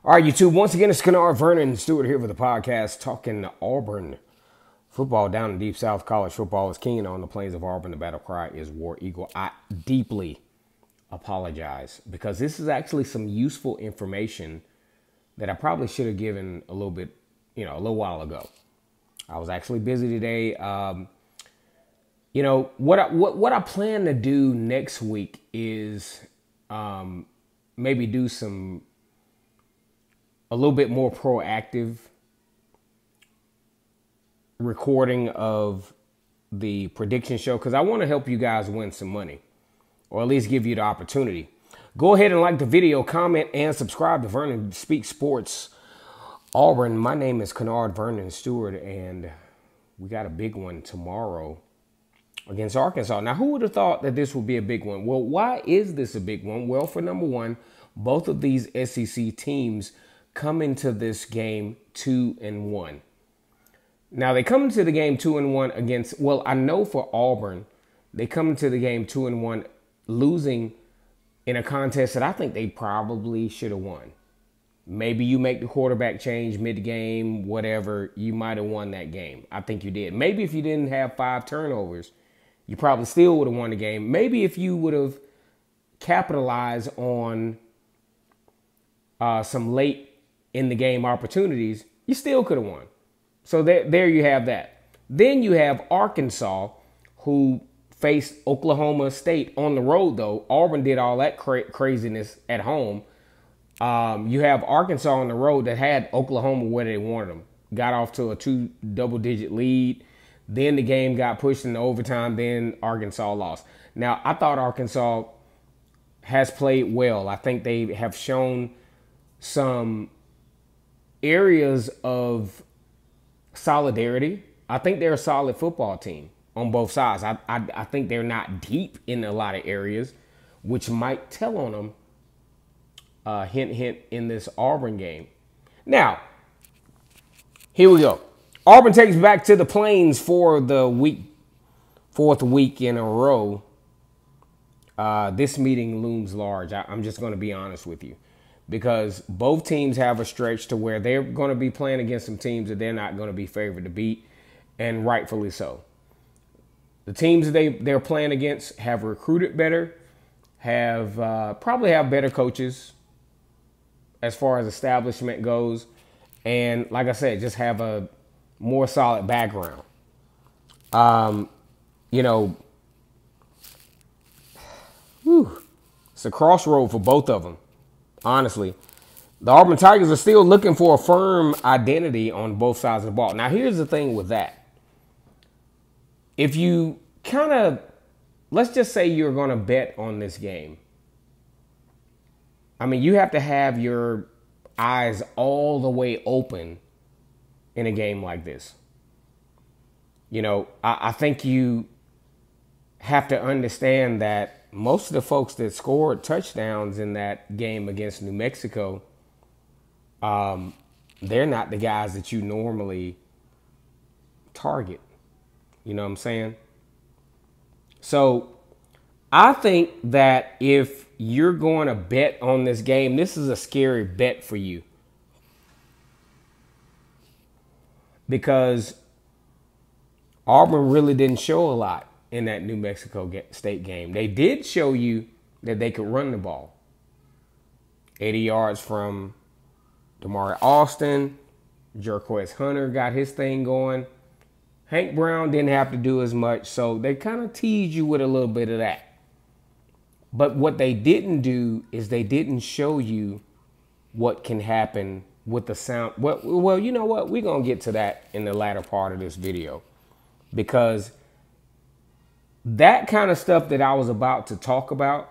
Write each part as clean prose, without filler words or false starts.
All right, YouTube. Once again, it's Kennard Vernon Stewart here with the podcast talking Auburn football down in Deep South. College football is king on the plains of Auburn. The battle cry is War Eagle. I deeply apologize because this is actually some useful information that I probably should have given a little bit, a little while ago. I was actually busy today. What I plan to do next week is maybe do a little bit more proactive recording of the prediction show because I want to help you guys win some money, or at least give you the opportunity. Go ahead and like the video, comment, and subscribe to Vernon Speaks Sports Auburn. My name is Kennard Vernon Stewart, and we got a big one tomorrow against Arkansas. Now, who would have thought that this would be a big one? Well, why is this a big one? Well, for number one, both of these SEC teams come into this game 2-1. Now, they come into the game 2-1 against, well, I know for Auburn, they come into the game 2-1 losing in a contest that I think they probably should have won. Maybe you make the quarterback change mid-game, whatever, you might have won that game. I think you did. Maybe if you didn't have 5 turnovers, you probably still would have won the game. Maybe if you would have capitalized on some late in the game opportunities, you still could have won. So there you have that. Then you have Arkansas, who faced Oklahoma State on the road, though. Auburn did all that craziness at home. You have Arkansas on the road that had Oklahoma where they wanted them. Got off to a 2 double-digit lead. Then the game got pushed into overtime. Then Arkansas lost. Now, I thought Arkansas has played well. I think they have shown some areas of solidarity. I think they're a solid football team on both sides. I think they're not deep in a lot of areas, which might tell on them, hint, hint, in this Auburn game. Now, here we go. Auburn takes back to the plains for the fourth week in a row. This meeting looms large. I'm just going to be honest with you, because both teams have a stretch to where they're going to be playing against some teams that they're not going to be favored to beat, and rightfully so. The teams that they're playing against have recruited better, probably have better coaches as far as establishment goes, and like I said, just have a more solid background. It's a crossroad for both of them. Honestly, the Auburn Tigers are still looking for a firm identity on both sides of the ball. Now, here's the thing with that. If you let's just say you're going to bet on this game. I mean, you have to have your eyes all the way open in a game like this. I think you have to understand that most of the folks that scored touchdowns in that game against New Mexico, they're not the guys that you normally target. You know what I'm saying? So I think that if you're going to bet on this game, this is a scary bet for you. Because Auburn really didn't show a lot in that New Mexico State game. They did show you that they could run the ball. 80 yards from Damari Austin. Jerquez Hunter got his thing going. Hank Brown didn't have to do as much, so they kind of teased you with a little bit of that. But what they didn't do is they didn't show you what can happen with the sound. Well, you know what? We're going to get to that in the latter part of this video, because that kind of stuff that I was about to talk about,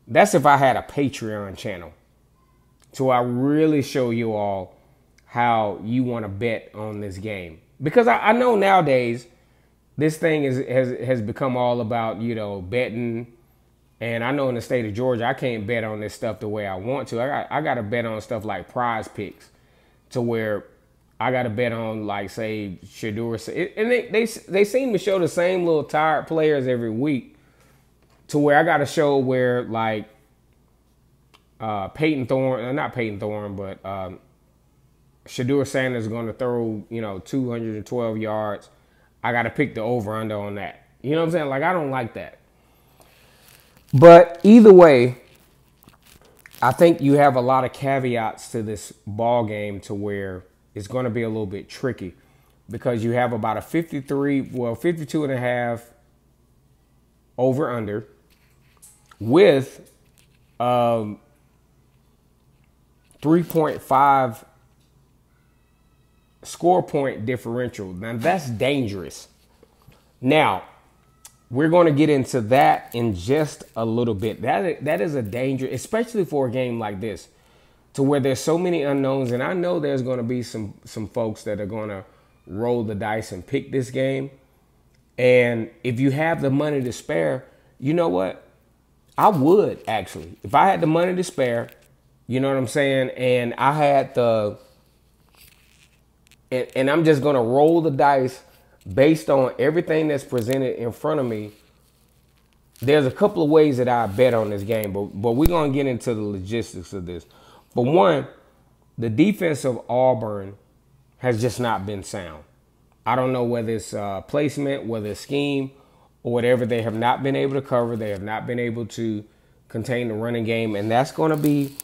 that's if I had a Patreon channel. So I really show you all how you want to bet on this game. Because I know nowadays this thing has become all about, betting. And I know in the state of Georgia, I can't bet on this stuff the way I want to. I got to bet on stuff like Prize Picks, to where I got to bet on, like, say, Shedeur. And they seem to show the same little tired players every week, to where I got to show where, like, Peyton Thorne, not Peyton Thorne, but Shedeur Sanders is going to throw, 212 yards. I got to pick the over-under on that. You know what I'm saying? Like, I don't like that. But either way, I think you have a lot of caveats to this ball game to where it's going to be a little bit tricky because you have about a 52 and a half over-under with 3.5 score point differential. Now, that's dangerous. Now, we're going to get into that in just a little bit. That is a danger, especially for a game like this, to where there's so many unknowns. And I know there's going to be some folks that are going to roll the dice and pick this game. And if you have the money to spare, you know what? I would, actually. If I had the money to spare, you know what I'm saying? And I had and I'm just going to roll the dice based on everything that's presented in front of me. There's a couple of ways that I bet on this game, but we're going to get into the logistics of this. But one, the defense of Auburn has just not been sound. I don't know whether it's placement, whether it's scheme, or whatever. They have not been able to cover. They have not been able to contain the running game, and that's going to be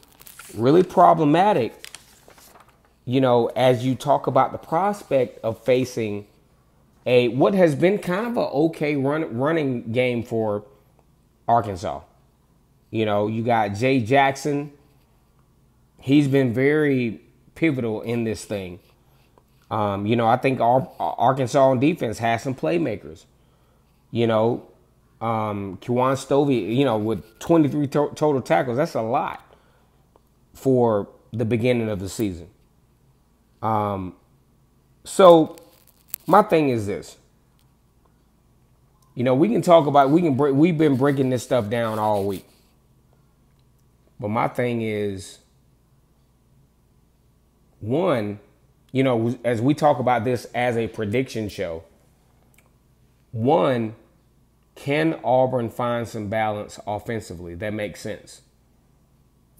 really problematic, as you talk about the prospect of facing what has been kind of an okay running game for Arkansas. You got Jay Jackson. He's been very pivotal in this thing. I think Arkansas on defense has some playmakers. Kewan Stovey, with 23 total tackles, that's a lot for the beginning of the season. So my thing is this. We've been breaking this stuff down all week. But my thing is, one, as we talk about this as a prediction show, one, can Auburn find some balance offensively that makes sense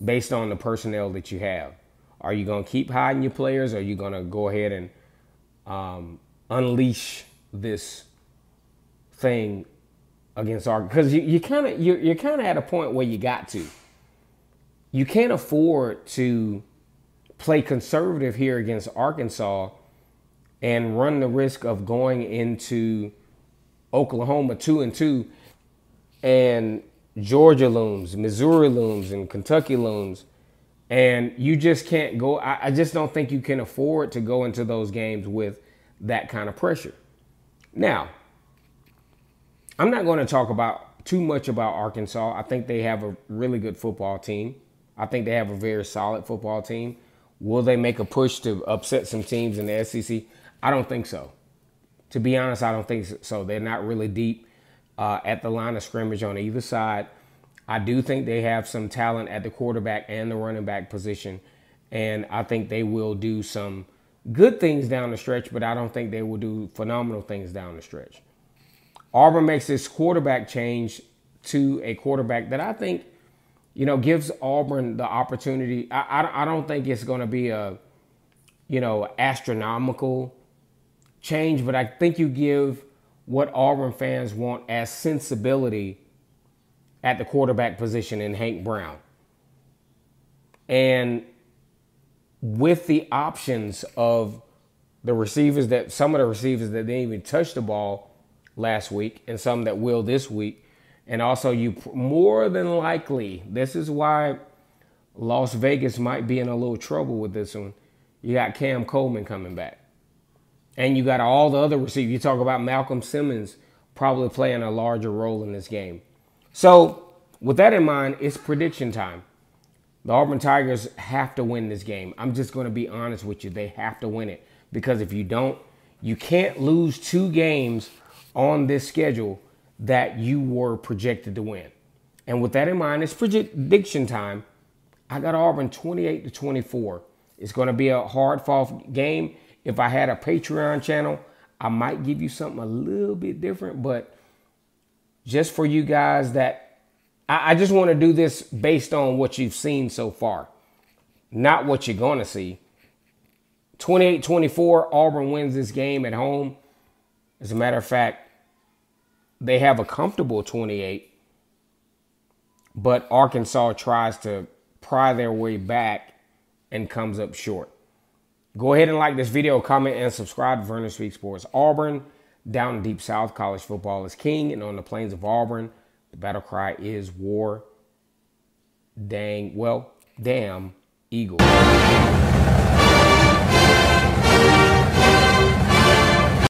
based on the personnel that you have? Are you going to keep hiding your players, or are you going to go ahead and unleash this thing against Auburn? Because you're kind of at a point where you got to. You can't afford to play conservative here against Arkansas and run the risk of going into Oklahoma 2-2 and Georgia looms, Missouri looms, and Kentucky looms. And you just can't go. I just don't think you can afford to go into those games with that kind of pressure. Now, I'm not going to talk too much about Arkansas. I think they have a really good football team. I think they have a very solid football team. Will they make a push to upset some teams in the SEC? I don't think so. To be honest, I don't think so. They're not really deep at the line of scrimmage on either side. I do think they have some talent at the quarterback and the running back position, and I think they will do some good things down the stretch, but I don't think they will do phenomenal things down the stretch. Auburn makes this quarterback change to a quarterback that I think, gives Auburn the opportunity. I don't think it's going to be a, astronomical change, but I think you give what Auburn fans want as sensibility at the quarterback position in Hank Brown. And with the options of some of the receivers that didn't even touch the ball last week and some that will this week, and also you more than likely, this is why Las Vegas might be in a little trouble with this one, you got Cam Coleman coming back. And you got all the other receivers. You talk about Malcolm Simmons probably playing a larger role in this game. So, with that in mind, it's prediction time. The Auburn Tigers have to win this game. I'm just going to be honest with you. They have to win it. Because if you don't, you can't lose 2 games on this schedule that you were projected to win. And with that in mind, it's prediction time. I got Auburn 28-24. It's going to be a hard-fought game. If I had a Patreon channel, I might give you something a little bit different. But just for you guys that I just want to do this based on what you've seen so far, not what you're going to see. 28-24, Auburn wins this game at home. As a matter of fact, they have a comfortable 28, but Arkansas tries to pry their way back and comes up short. Go ahead and like this video, comment, and subscribe to Vernon Speaks Sports Auburn. Down in Deep South, college football is king, and on the plains of Auburn, the battle cry is war. Damn Eagles.